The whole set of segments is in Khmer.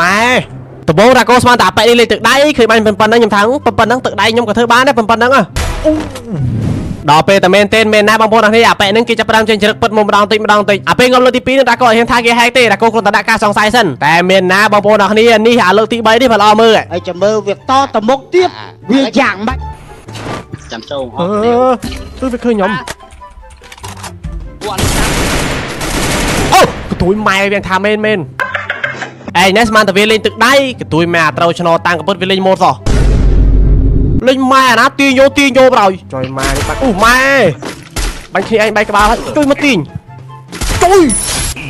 ម៉ែតបងរ៉ាកូស្មានតាប៉ែនេះលេខទឹកដៃឃើញបាញ់ប៉ុណ្ណឹងខ្ញុំថាប៉ុណ្ណឹងទឹកដៃខ្ញុំក៏ធ្វើបានដែរប៉ុណ្ណឹងដល់ពេលតែមែនទេមែនណាបងប្អូនអរគ្នាអាប៉ែហ្នឹងគេចាប់ផ្ដើមចេញជ្រឹកពិតមកម្ដងតិចម្ដងតិចអាពេលខ្ញុំលើកទី2នឹងរ៉ាកូអត់ហ៊ានថាគេហែកទេរ៉ាកូគ្រាន់តែដាក់ការសង្ស័យសិនតែមែនណាបងប្អូនអរគ្នានេះអាលើកទី3នេះបើល្អមើលហើយចាំមើលវាតទៅមុខទៀតវាយ៉ាងម៉េចចាំចូលហត់ទៅវាឃើញខ្ញុំអូកទួយម៉ែវាថាមែនអេនេះស្មានតែវាលេងទឹកដៃកទួយម៉ែអាត្រូវឆ្នោតាំងកពុតវាលេងម៉ូតសោះលេងម៉ែអាណាទាញយោបរោយចុយម៉ែនេះបាច់ម៉ែបាញ់គ្នាឯងបែកក្បាលជួយមកទាញជួយ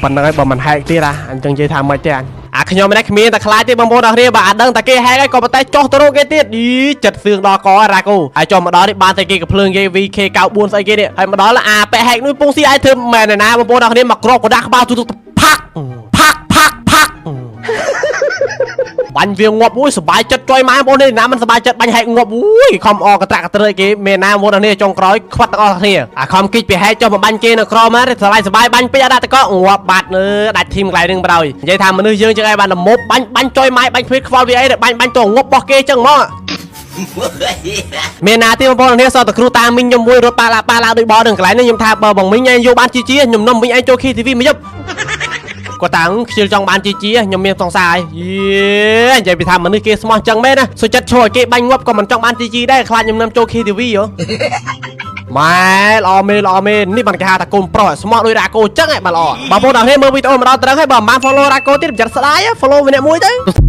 ប៉ុណ្ណឹងហើយបើមិនហែកទៀតអញ្ចឹងនិយាយថាមិនទេអាខ្ញុំនេះគ្មានតែខ្លាចទេបងប្អូនអរគ្នាបើអត់ដឹងតែគេហែកហើយក៏ប៉ុន្តែចុះទៅរកគេទៀតយីចិត្តសឿងដល់ករ៉ាកូហើយចុះមកដល់នេះបានតែគេកំភ្លើងគេ VK94 ស្អីគេនេះហើយមកដល់អាប៉ែហែកនោះពងស៊ីអាយធ្វើមែនណាបងប្អូនអរគ្នាមកក្របកដាស់ក្បាលទូផាក់បាញ់វាងាប់សบายចិត្តចុយម៉ែបងប្អូននេះណាមិនសบายចិត្តបាញ់ហែកងាប់ខំអកត្រាក់កត្រឹកគេមែនណាបងប្អូនអរគ្នាចុងក្រោយខ្វាត់ទាំងអស់គ្នាអាខំគិចពីហែកចុះមកបាញ់គេនៅក្រមកសบายបាញ់ពេកអត់ដាក់តកងាប់បាត់ដាច់ធីមកន្លែងនឹងបរោយនិយាយថាមនុស្សយើងចឹងឯងបានល្មប់បាញ់ចុយម៉ែបាញ់ភេទខ្វល់វាអីបាញ់ទៅងាប់បោះគេចឹងមកមានណាទេបងប្អូននេះសតគ្រូតាមីងខ្ញុំមួយរត់ប៉ាឡាដូចបោនឹងកន្លែងនេះខ្ញុំថាបើបងមីងឯងយកបានជាខ្ញុំនំមីងឯងចូល KTV មួយយប់គាត់តាំងខ្ជិលចង់បានជាខ្ញុំមានសង្សារយេនិយាយពីថាមនុស្សគេស្មោះចឹងមែនណាសុចិត្តឈរឲ្យគេបាញ់ងាប់ក៏មិនចង់បានជាដែរខ្លាចខ្ញុំនាំចូល KTV ហ៎ម៉ែល្អមែននេះបានគេហៅថាកូនប្រុសស្មោះដោយរ៉ាកូចឹងឯងបាទល្អបងប្អូនអរគ្នាមើលវីដេអូមកដល់ត្រឹងហើយបើមិនបាន follow រ៉ាកូទៀតប្រយ័ត្នស្ដាយ follow ម្នាក់មួយទៅ